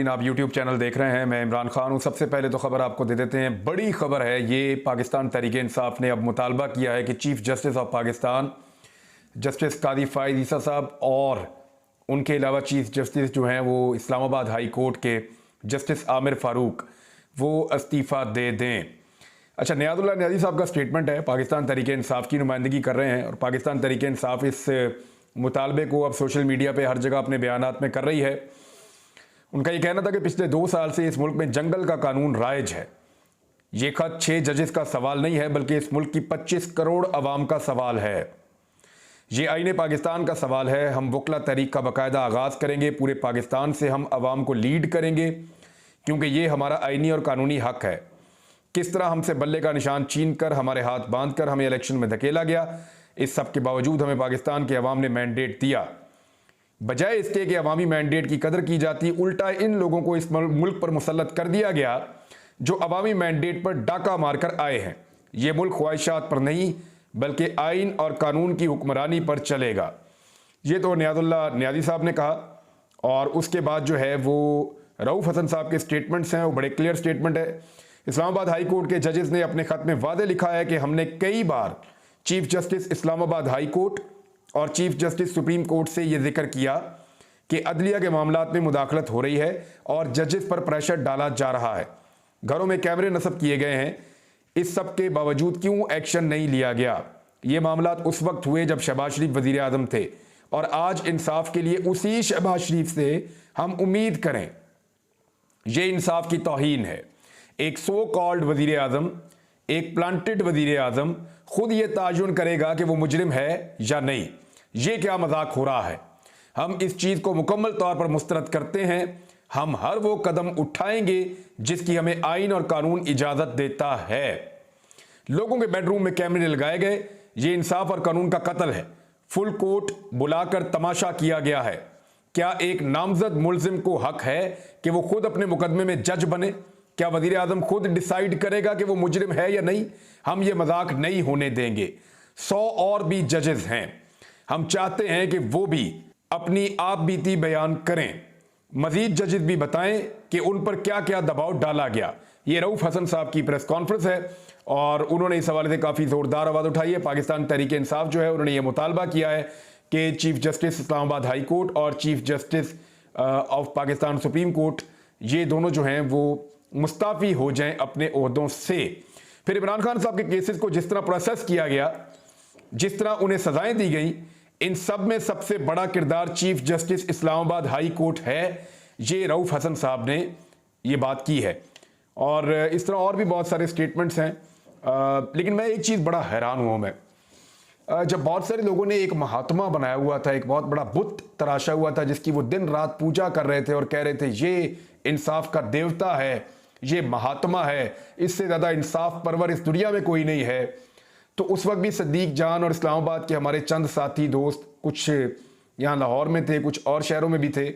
आप YouTube channel देख रहे हैं। मैं इमरान खान हूं। सबसे पहले तो खबर आपको दे देते हैं। बड़ी खबर है ये, पाकिस्तान तहरीक-ए-इंसाफ ने अब मुतालबा किया है कि chief justice of Pakistan justice Qazi Faez ईसा साहब और उनके अलावा चीफ जस्टिस जो हैं वो इस्लामाबाद हाई कोर्ट के जस्टिस आमिर फारूक वो इस्तीफ़ा दे दें। अच्छा, नियाज़ुल्लाह नियाज़ी साहब का स्टेटमेंट है, पाकिस्तान तहरीक-ए-इंसाफ की नुमाइंदगी कर रहे हैं और पाकिस्तान तहरीक-ए-इंसाफ इस मुतालबे को अब सोशल मीडिया पे हर जगह अपने बयानात में कर रही है। उनका ये कहना था कि पिछले 2 साल से इस मुल्क में जंगल का कानून राइज है। ये खत 6 जजेस का सवाल नहीं है बल्कि इस मुल्क की 25 करोड़ अवाम का सवाल है। ये आईने पाकिस्तान का सवाल है। हम वकला तहरीक का बाकायदा आगाज़ करेंगे। पूरे पाकिस्तान से हम अवाम को लीड करेंगे क्योंकि ये हमारा आईनी और कानूनी हक है। किस तरह हमसे बल्ले का निशान छीन कर, हमारे हाथ बांध कर हमें इलेक्शन में धकेला गया, इस सब के बावजूद हमें पाकिस्तान के अवाम ने मैंडेट दिया। बजाय इसके कि अवामी मैंडेट की कदर की जाती, उल्टा इन लोगों को इस मुल्क पर मुसल्लत कर दिया गया जो अवामी मैंडेट पर डाका मारकर आए हैं। ये मुल्क ख्वाहिशात पर नहीं बल्कि आइन और कानून की हुक्मरानी पर चलेगा। ये तो नियाज़ुल्लाह नियाज़ी साहब ने कहा। और उसके बाद जो है वो रऊफ़ हसन साहब के स्टेटमेंट्स हैं, वो बड़े क्लियर स्टेटमेंट है। इस्लामाबाद हाई कोर्ट के जजेस ने अपने खत में वादे लिखा है कि हमने कई बार chief justice Islamabad high court और चीफ जस्टिस सुप्रीम कोर्ट से यह जिक्र किया कि अदलिया के मामलात में मुदाखलत हो रही है और जजेस पर प्रेशर डाला जा रहा है। घरों में कैमरे नस्ब किए गए हैं। इस सब के बावजूद क्यों एक्शन नहीं लिया गया? ये मामलात उस वक्त हुए जब शहबाज शरीफ वजीर आज़म थे और आज इंसाफ के लिए उसी शहबाज शरीफ से हम उम्मीद करें। ये इंसाफ की तौहीन है। एक सो कॉल्ड वजीर आज़म, एक प्लांटेड वजीर आज़म खुद ये ताजुन करेगा कि वो मुजरिम है या नहीं। ये क्या मजाक हो रहा है? हम इस चीज़ को मुकम्मल तौर पर मुस्तरद करते हैं। हम हर वो कदम उठाएंगे जिसकी हमें आइन और कानून इजाज़त देता है। लोगों के बेडरूम में कैमरे लगाए गए, ये इंसाफ और कानून का कत्ल है। फुल कोर्ट बुलाकर तमाशा किया गया है। क्या एक नामजद मुलजिम को हक है कि वो खुद अपने मुकदमे में जज बने? क्या वजीर आज़म खुद डिसाइड करेगा कि वो मुजरिम है या नहीं? हम ये मजाक नहीं होने देंगे। 100 और भी जजेस हैं। हम चाहते हैं कि वो भी अपनी आप बीती बयान करें। मजीद जजेस भी बताएं कि उन पर क्या क्या दबाव डाला गया। ये रऊफ़ हसन साहब की प्रेस कॉन्फ्रेंस है और उन्होंने इस हवाले से काफ़ी ज़ोरदार आवाज़ उठाई है। पाकिस्तान तहरीक-ए-इंसाफ जो है उन्होंने ये मुतालबा किया है कि chief justice Islamabad high court और chief justice of Pakistan supreme court, ये दोनों जो हैं वो मुस्ताफ़ी हो जाएं अपने ओहदों से। फिर इमरान खान साहब के केसेस को जिस तरह प्रोसेस किया गया, जिस तरह उन्हें सजाएं दी गई, इन सब में सबसे बड़ा किरदार chief justice Islamabad high court है। ये रऊफ़ हसन साहब ने ये बात की है और इस तरह और भी बहुत सारे स्टेटमेंट्स हैं। लेकिन मैं एक चीज़ बड़ा हैरान हुआ मैं, जब बहुत सारे लोगों ने एक महात्मा बनाया हुआ था, एक बहुत बड़ा बुत तराशा हुआ था जिसकी वो दिन रात पूजा कर रहे थे और कह रहे थे ये इंसाफ का देवता है, ये महात्मा है, इससे ज़्यादा इंसाफ परवर इस दुनिया में कोई नहीं है। तो उस वक्त भी सदीक जान और इस्लामाबाद के हमारे चंद साथी दोस्त, कुछ यहाँ लाहौर में थे, कुछ और शहरों में भी थे,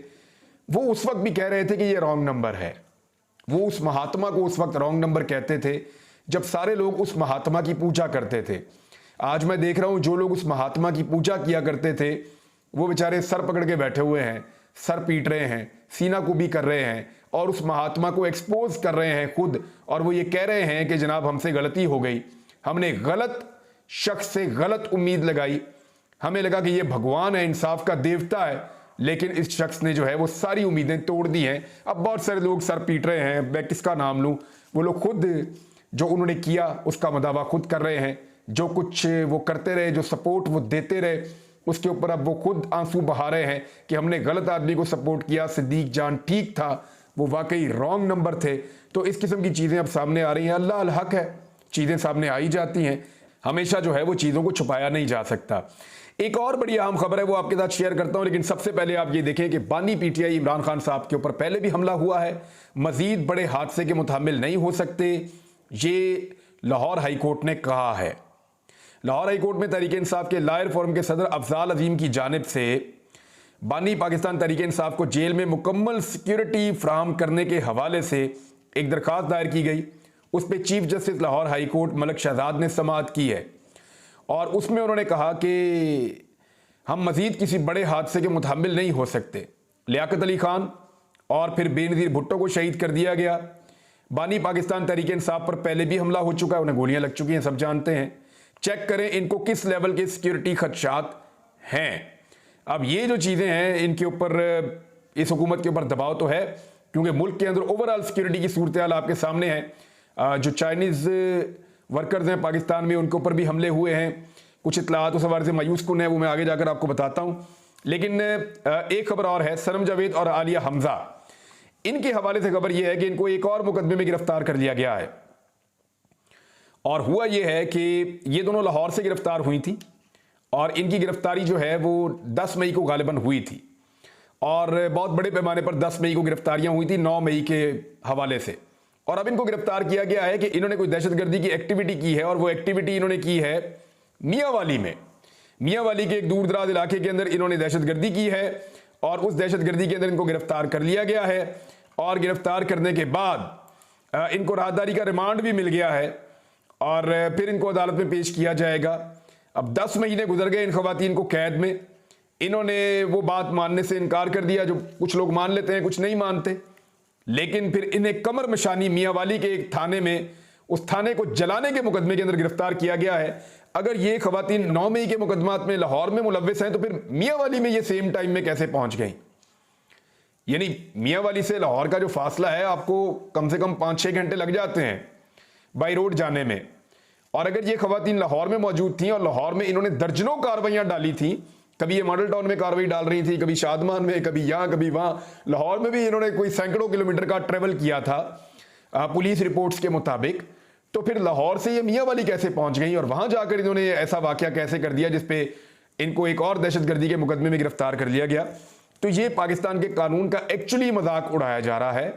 वो उस वक्त भी कह रहे थे कि ये रॉन्ग नंबर है। वो उस महात्मा को उस वक्त रॉन्ग नंबर कहते थे जब सारे लोग उस महात्मा की पूजा करते थे। आज मैं देख रहा हूँ जो लोग उस महात्मा की पूजा किया करते थे वो बेचारे सर पकड़ के बैठे हुए हैं, सर पीट रहे हैं, सीना कुबी कर रहे हैं और उस महात्मा को एक्सपोज कर रहे हैं खुद। और वो ये कह रहे हैं कि जनाब हमसे गलती हो गई, हमने गलत शख्स से गलत उम्मीद लगाई, हमें लगा कि ये भगवान है, इंसाफ का देवता है, लेकिन इस शख्स ने जो है वो सारी उम्मीदें तोड़ दी हैं। अब बहुत सारे लोग सर पीट रहे हैं। मैं किसका नाम लूँ? वो लोग खुद जो उन्होंने किया उसका मदावा खुद कर रहे हैं। जो कुछ वो करते रहे, जो सपोर्ट वो देते रहे, उसके ऊपर अब वो खुद आंसू बहा रहे हैं कि हमने गलत आदमी को सपोर्ट किया, सिद्दीक जान ठीक था, वो वाकई रॉन्ग नंबर थे। तो इस किस्म की चीज़ें अब सामने आ रही हैं। अल्लाह अल हक है, चीज़ें सामने आ ही जाती हैं। हमेशा जो है वो चीज़ों को छुपाया नहीं जा सकता। एक और बड़ी अहम खबर है, वो आपके साथ शेयर करता हूं, लेकिन सबसे पहले आप ये देखें कि बानी पीटीआई इमरान खान साहब के ऊपर पहले भी हमला हुआ है। मजीद बड़े हादसे के मुतामिल नहीं हो सकते, ये लाहौर हाई कोर्ट ने कहा है। लाहौर हाई कोर्ट में तहरीक-ए-इंसाफ के लायर फोरम के सदर अफजाल अजीम की जानिब से बानी पाकिस्तान तहरीक-ए-इंसाफ को जेल में मुकम्मल सिक्योरिटी फ्राहम करने के हवाले से एक दरख्वास्त दायर की गई। उस पर chief justice Lahore high court Malak Shahzad ने समाअत की है और उसमें उन्होंने कहा कि हम मजीद किसी बड़े हादसे के मुतामिल नहीं हो सकते। लियाकत अली खान और फिर बेनज़ीर भुट्टो को शहीद कर दिया गया। बानी पाकिस्तान तहरीक इंसाफ पर पहले भी हमला हो चुका है, उन्हें गोलियां लग चुकी हैं, सब जानते हैं। चेक करें इनको किस लेवल के सिक्योरिटी खदशात हैं। अब ये जो चीज़ें हैं इनके ऊपर, इस हुकूमत के ऊपर दबाव तो है, क्योंकि मुल्क के अंदर ओवरऑल सिक्योरिटी की सूरत हाल आपके सामने है। जो चाइनीज़ वर्कर्स हैं पाकिस्तान में, उनके ऊपर भी हमले हुए हैं। कुछ इत्तलात उस हवाले से मायूस कुन है, वो मैं आगे जाकर आपको बताता हूँ। लेकिन एक खबर और है, सनम जावेद और आलिया हमजा, इनके हवाले से खबर यह है कि इनको एक और मुकदमे में गिरफ्तार कर लिया गया है। और हुआ यह है कि ये दोनों लाहौर से गिरफ्तार हुई थी और इनकी गिरफ्तारी जो है वो 10 मई को गालिबन हुई थी, और बहुत बड़े पैमाने पर 10 मई को गिरफ्तारियां हुई थी 9 मई के हवाले से। और अब इनको गिरफ्तार किया गया है कि इन्होंने कोई दहशतगर्दी की एक्टिविटी की है, और वो एक्टिविटी इन्होंने की है मियांवाली में। मियांवाली के एक दूर दराज इलाके के अंदर इन्होंने दहशतगर्दी की है, और उस दहशतगर्दी के अंदर इनको गिरफ्तार कर लिया गया है। और गिरफ्तार करने के बाद इनको राहदारी का रिमांड भी मिल गया है, और फिर इनको अदालत में पेश किया जाएगा। अब 10 महीने गुजर गए इन खवातीन को कैद में। इन्होंने वो बात मानने से इनकार कर दिया, जो कुछ लोग मान लेते हैं, कुछ नहीं मानते। लेकिन फिर इन्हें कमर मशानी मियांवाली के एक थाने में, उस थाने को जलाने के मुकदमे के अंदर गिरफ्तार किया गया है। अगर ये खवातीन 9 मई के मुकदमात में लाहौर में मुलव्विस हैं, तो फिर मियांवाली में ये सेम टाइम में कैसे पहुंच गई? यानी मियांवाली से लाहौर का जो फासला है, आपको कम से कम 5-6 घंटे लग जाते हैं बाई रोड जाने में। और अगर ये खवातीन लाहौर में मौजूद थी और लाहौर में इन्होंने दर्जनों कार्रवाइयां डाली थी, कभी ये मॉडल टाउन में कार्रवाई डाल रही थी, कभी शादमान में, कभी यहां कभी वहां, लाहौर में भी इन्होंने कोई सैकड़ों किलोमीटर का ट्रेवल किया था पुलिस रिपोर्ट्स के मुताबिक, तो फिर लाहौर से ये मियांवाली कैसे पहुंच गई और वहां जाकर इन्होंने ऐसा वाकया कैसे कर दिया जिसपे इनको एक और दहशतगर्दी के मुकदमे में गिरफ्तार कर लिया गया? तो ये पाकिस्तान के कानून का एक्चुअली मजाक उड़ाया जा रहा है,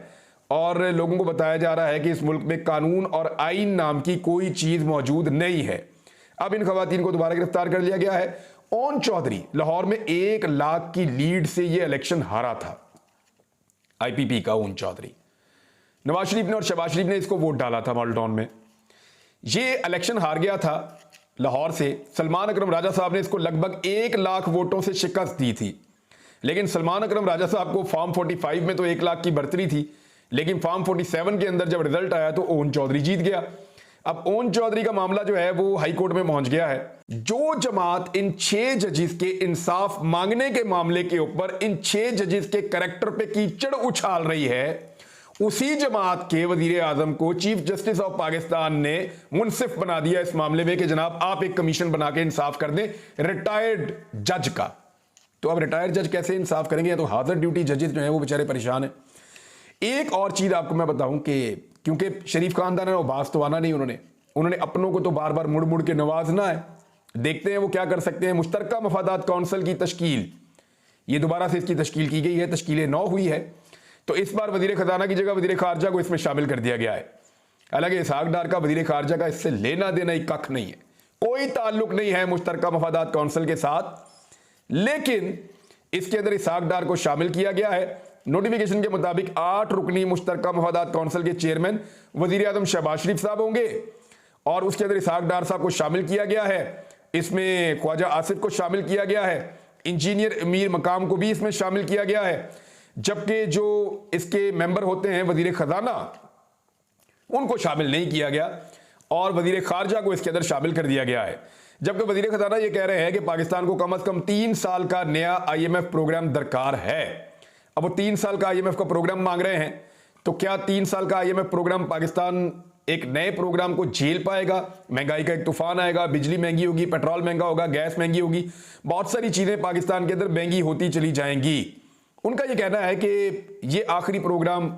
और लोगों को बताया जा रहा है कि इस मुल्क में कानून और आईन नाम की कोई चीज मौजूद नहीं है। अब इन खवातीन को दोबारा गिरफ्तार कर लिया गया है। ओन चौधरी लाहौर में 1 लाख की लीड से ये इलेक्शन हारा था, आईपीपी का ओन चौधरी। नवाज शरीफ ने और शहबाज शरीफ ने इसको वोट डाला था मॉडल टाउन में। ये इलेक्शन हार गया था लाहौर से। सलमान अकरम राजा साहब ने इसको लगभग 1 लाख वोटों से शिकस्त दी थी। लेकिन सलमान अकरम राजा साहब को फॉर्म 45 में तो 1 लाख की बढ़तरी थी, लेकिन फॉर्म 47 के अंदर जब रिजल्ट आया तो ओन चौधरी जीत गया। अब ओन चौधरी का मामला जो है वो हाई कोर्ट में पहुंच गया है। जो जमात इन 6 जजेस के इंसाफ मांगने के मामले के ऊपर इन 6 जजेस के कैरेक्टर पे कीचड़ उछाल रही है, उसी जमात के वजीर आजम को चीफ जस्टिस ऑफ पाकिस्तान ने मुनसिफ बना दिया इस मामले में कि जनाब आप एक कमीशन बना के इंसाफ कर दें रिटायर्ड जज का। तो अब रिटायर्ड जज कैसे इंसाफ करेंगे? तो हाजिर ड्यूटी जजेस जो है वो बेचारे परेशान है। एक और चीज आपको मैं बताऊं कि क्योंकि शरीफ खानदान है, वो बास तो आना नहीं, उन्होंने अपनों को तो बार बार मुड़ मुड़ के नवाजना है। देखते हैं वो क्या कर सकते हैं। मुश्तरका मफादात काउंसिल की तश्कील, ये दोबारा से इसकी तश्कील की गई है, तश्कील 9 हुई है। तो इस बार वजीर खजाना की जगह वजीर खारजा को इसमें शामिल कर दिया गया है। हालांकि इसहाक डार का वजीर खारजा का इससे लेना देना ही कख नहीं है, कोई ताल्लुक नहीं है मुश्तरका मफादात काउंसिल के साथ, लेकिन इसके अंदर इसहाक डार को शामिल किया गया है। नोटिफिकेशन के मुताबिक 8 रुकनी मुश्तरका मफादात काउंसिल के चेयरमैन वजीर आजम शहबाज शरीफ साहब होंगे, और उसके अंदर इसहाक डार साहब को शामिल किया गया है। इसमें ख्वाजा आसिफ को शामिल किया गया है, इंजीनियर अमीर मकाम को भी इसमें शामिल किया गया है। जबकि जो इसके मेंबर होते हैं वजीर खजाना, उनको शामिल नहीं किया गया, और वजीर खारजा को इसके अंदर शामिल कर दिया गया है। जबकि वजीर खजाना ये कह रहे हैं कि पाकिस्तान को कम से कम 3 साल का नया IMF प्रोग्राम दरकार है। अब वो 3 साल का IMF का प्रोग्राम मांग रहे हैं, तो क्या 3 साल का IMF प्रोग्राम पाकिस्तान एक नए प्रोग्राम को झेल पाएगा? महंगाई का एक तूफान आएगा, बिजली महंगी होगी, पेट्रोल महंगा होगा, गैस महंगी होगी, बहुत सारी चीजें पाकिस्तान के अंदर महंगी होती चली जाएंगी। उनका यह कहना है कि ये आखिरी प्रोग्राम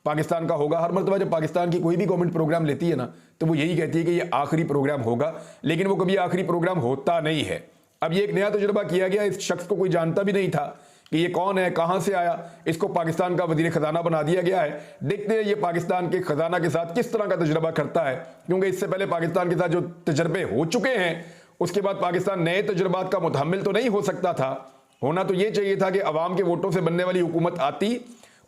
पाकिस्तान का होगा। हर मरतबा जब पाकिस्तान की कोई भी गवर्नमेंट प्रोग्राम लेती है ना, तो वो यही कहती है कि ये आखिरी प्रोग्राम होगा, लेकिन वो कभी आखिरी प्रोग्राम होता नहीं है। अब ये एक नया तजुर्बा किया गया, इस शख्स को कोई जानता भी नहीं था कि ये कौन है, कहां से आया, इसको पाकिस्तान का वजीर खजाना बना दिया गया है। देखते हैं ये पाकिस्तान के खजाना के साथ किस तरह का तजुर्बा करता है, क्योंकि इससे पहले पाकिस्तान के साथ जो तजर्बे हो चुके हैं, उसके बाद पाकिस्तान नए तजुर्बात का मुतहम्मिल तो नहीं हो सकता था। होना तो ये चाहिए था कि अवाम के वोटों से बनने वाली हुकूमत आती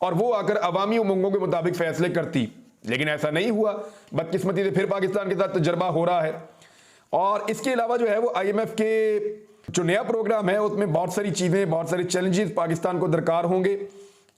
और वो आकर अवामी उमंगों के मुताबिक फैसले करती, लेकिन ऐसा नहीं हुआ। बदकिस्मती से फिर पाकिस्तान के साथ तजर्बा हो रहा है। और इसके अलावा जो है वो IMF के जो नया प्रोग्राम है उसमें बहुत सारी चीजें, बहुत सारे चैलेंजेस पाकिस्तान को दरकार होंगे,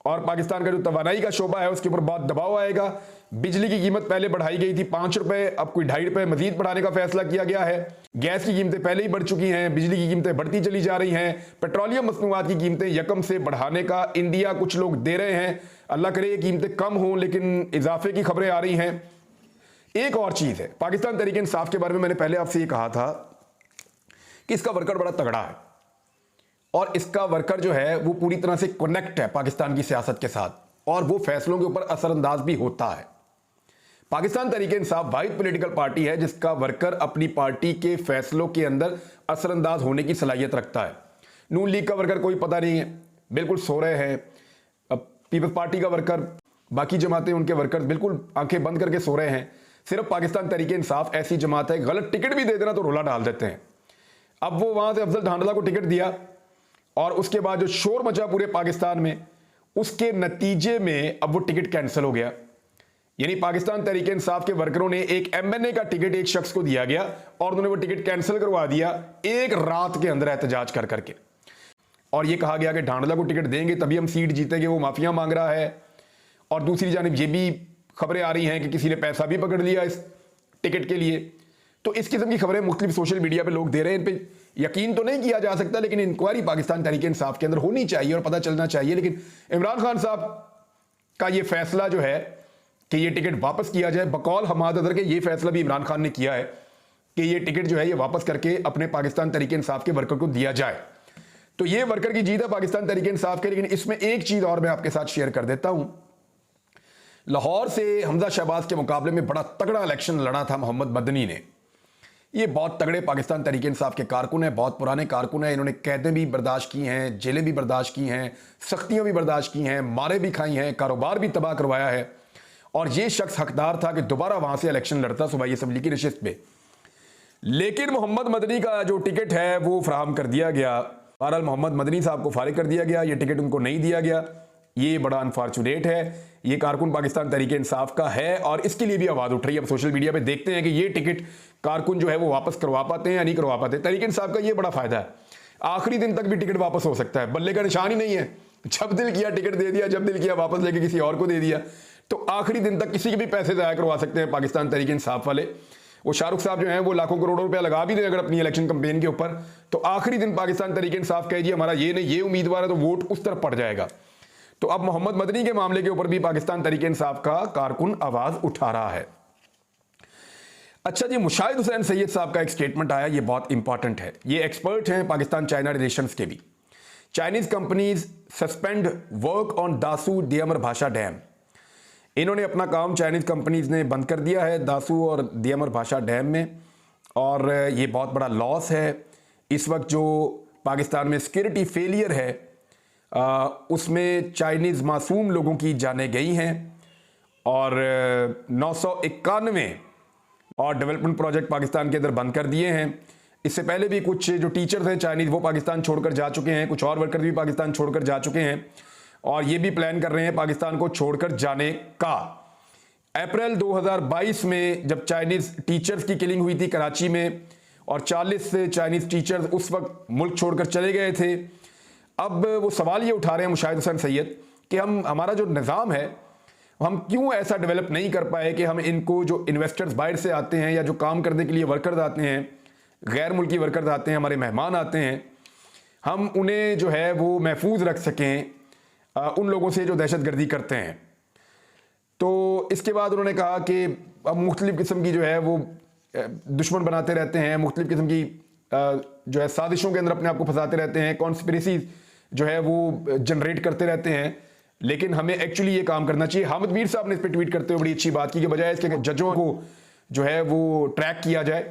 और पाकिस्तान का जो तवानाई का शोबा है उसके ऊपर बहुत दबाव आएगा। बिजली की कीमत पहले बढ़ाई गई थी 5 रुपए, अब कोई 2.5 रुपए मजीद बढ़ाने का फैसला किया गया है। गैस की कीमतें पहले ही बढ़ चुकी हैं, बिजली की कीमतें बढ़ती चली जा रही हैं। पेट्रोलियम मसनूआत की कीमतें यकम से बढ़ाने का इंडिया कुछ लोग दे रहे हैं। अल्लाह करे ये कीमतें कम हों, लेकिन इजाफे की खबरें आ रही हैं। एक और चीज है, पाकिस्तान तहरीक इंसाफ के बारे में मैंने पहले आपसे ये कहा था कि इसका वर्कर बड़ा तगड़ा है और इसका वर्कर जो है वो पूरी तरह से कनेक्ट है पाकिस्तान की सियासत के साथ और वो फैसलों के ऊपर असरअंदाज भी होता है। पाकिस्तान तहरीक इंसाफ वाहिद पॉलिटिकल पार्टी है जिसका वर्कर अपनी पार्टी के फैसलों के अंदर असरअंदाज होने की सलाहियत रखता है। नून लीग का वर्कर कोई पता नहीं है, बिल्कुल सो रहे हैं। अब पीपल्स पार्टी का वर्कर, बाकी जमातें, उनके वर्कर बिल्कुल आंखें बंद करके सो रहे हैं। सिर्फ पाकिस्तान तहरीक इंसाफ ऐसी जमात है, गलत टिकट भी दे देना तो रोला डाल देते हैं। अब वो वहां से अफजल ढांडला को टिकट दिया और उसके बाद जो शोर मचा पूरे पाकिस्तान में, उसके नतीजे में अब वो टिकट कैंसिल हो गया। यानी पाकिस्तान तहरीक इंसाफ के वर्करों ने एक एमएनए का टिकट एक शख्स को दिया गया और उन्होंने वो टिकट कैंसिल करवा दिया एक रात के अंदर एहतजाज कर करके। और ये कहा गया कि ढांडला को टिकट देंगे तभी हम सीट जीतेंगे, वो माफिया मांग रहा है। और दूसरी जानिब ये भी खबरें आ रही हैं कि किसी ने पैसा भी पकड़ लिया इस टिकट के लिए। तो इस किस्म की खबरें मुख्तलिफ सोशल मीडिया पे लोग दे रहे हैं। इन पे यकीन तो नहीं किया जा सकता, लेकिन इंक्वायरी पाकिस्तान तहरीक इंसाफ के अंदर होनी चाहिए और पता चलना चाहिए। लेकिन इमरान खान साहब का ये फैसला जो है कि ये टिकट वापस किया जाए, बकौल हमाद अदर के ये फैसला भी इमरान खान ने किया है कि ये टिकट जो है ये वापस करके अपने पाकिस्तान तहरीक इंसाफ के वर्कर को दिया जाए। तो ये वर्कर की जीत है पाकिस्तान तहरीक इंसाफ के। लेकिन इसमें एक चीज और मैं आपके साथ शेयर कर देता हूं। लाहौर से हमजा शहबाज के मुकाबले में बड़ा तगड़ा इलेक्शन लड़ा था मोहम्मद मदनी ने। ये बहुत तगड़े पाकिस्तान तहरीक इंसाफ के कारकुन हैं, बहुत पुराने कारकुन हैं। इन्होंने कैदें भी बर्दाश्त की हैं, जेलें भी बर्दाश्त की हैं, सख्तियां भी बर्दाश्त की हैं, मारे भी खाई हैं, कारोबार भी तबाह करवाया है। और ये शख्स हकदार था कि दोबारा वहां से इलेक्शन लड़ता सूबाई असम्बली की नशिस्त पे। लेकिन मोहम्मद मदनी का जो टिकट है वो फराहम कर दिया गया। बहरहाल मोहम्मद मदनी साहब को फारिग कर दिया गया, ये टिकट उनको नहीं दिया गया। ये बड़ा अनफॉर्चुनेट है। ये कारकुन पाकिस्तान तहरीक इंसाफ का है और इसके लिए भी आवाज उठ रही है। अब सोशल मीडिया पे देखते हैं कि ये टिकट कारकुन जो है वो वापस करवा पाते हैं या नहीं करवा पाते। तहरीक इंसाफ का ये बड़ा फायदा है, आखिरी दिन तक भी टिकट वापस हो सकता है, बल्ले का निशान ही नहीं है। जब दिल किया टिकट दे दिया, जब दिल किया वापस लेके किसी और को दे दिया। तो आखिरी दिन तक किसी के भी पैसे ज़ाया करवा सकते हैं पाकिस्तान तहरीक इंसाफ वाले। वो शाहरुख साहब जो हैं वो लाखों करोड़ों रुपया लगा भी दें अगर अपनी इलेक्शन कैंपेन के ऊपर, तो आखिरी दिन पाकिस्तान तहरीक इंसाफ कहे जी हमारा ये नहीं, ये उम्मीदवार है, तो वोट उस तरफ पड़ जाएगा। तो अब मोहम्मद मदनी के मामले के ऊपर भी पाकिस्तान तहरीक इंसाफ का कारकुन आवाज उठा रहा है। अच्छा जी, मुशाहिद हुसैन सैयद साहब का एक स्टेटमेंट आया, ये बहुत इंपॉर्टेंट है। ये एक्सपर्ट हैं पाकिस्तान चाइना रिलेशंस के भी। Chinese companies suspend work on Dasu Diamer Bhasha dam. इन्होंने अपना काम चाइनीज कंपनीज ने बंद कर दिया है दासू और दियामर भाषा डैम में, और ये बहुत बड़ा लॉस है। इस वक्त जो पाकिस्तान में सिक्योरिटी फेलियर है उसमें चाइनीज़ मासूम लोगों की जानें गई हैं और 991 और डेवलपमेंट प्रोजेक्ट पाकिस्तान के अंदर बंद कर दिए हैं। इससे पहले भी कुछ जो टीचर्स हैं चाइनीज़ वो पाकिस्तान छोड़कर जा चुके हैं, कुछ और वर्कर भी पाकिस्तान छोड़कर जा चुके हैं और ये भी प्लान कर रहे हैं पाकिस्तान को छोड़कर जाने का। अप्रैल 2022 में जब चाइनीज़ टीचर्स की किलिंग हुई थी कराची में और 40 से चाइनीज़ टीचर्स उस वक्त मुल्क छोड़कर चले गए थे। अब वो सवाल ये उठा रहे हैं मुशाहिद हुसैन सैयद कि हमारा जो निज़ाम है हम क्यों ऐसा डेवलप नहीं कर पाए कि हम इनको जो इन्वेस्टर्स बाहर से आते हैं या जो काम करने के लिए वर्कर्स आते हैं, गैर मुल्की वर्कर्स आते हैं, हमारे मेहमान आते हैं, हम उन्हें जो है वो महफूज रख सकें उन लोगों से जो दहशतगर्दी करते हैं। तो इसके बाद उन्होंने कहा कि अब मुख्तलिफ़ किस्म की जो है वो दुश्मन बनाते रहते हैं, मुख्तलिफ़ किस्म की जो है साजिशों के अंदर अपने आप को फंसाते रहते हैं, कॉन्स्पिरेसी जो है वो जनरेट करते रहते हैं। लेकिन हमें एक्चुअली ये काम करना चाहिए। हामिद मीर साहब ने इस पर ट्वीट करते हुए बड़ी अच्छी बात की कि बजाय इसके जजों को जो है वो ट्रैक किया जाए,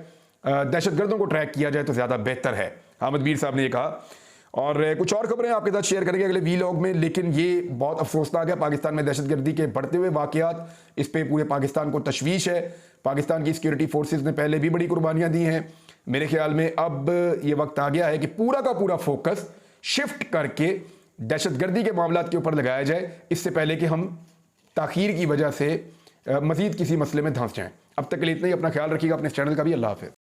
दहशतगर्दों को ट्रैक किया जाए तो ज़्यादा बेहतर है। हामिद मीर साहब ने ये कहा। और कुछ और खबरें आपके साथ शेयर करेंगे अगले वीलॉग में। लेकिन ये बहुत अफसोसनाक है, पाकिस्तान में दहशतगर्दी के बढ़ते हुए वाक़यात, इस पर पूरे पाकिस्तान को तशवीश है। पाकिस्तान की सिक्योरिटी फोर्सेस ने पहले भी बड़ी कुर्बानियाँ दी हैं। मेरे ख्याल में अब ये वक्त आ गया है कि पूरा का पूरा फोकस शिफ्ट करके दहशतगर्दी के मामलात के ऊपर लगाया जाए, इससे पहले कि हम ताखीर की वजह से मज़ीद किसी मसले में धंस जाएं। अब तक के लिए इतना ही। अपना ख्याल रखिएगा, अपने चैनल का भी। अल्लाह हाफ़िज़।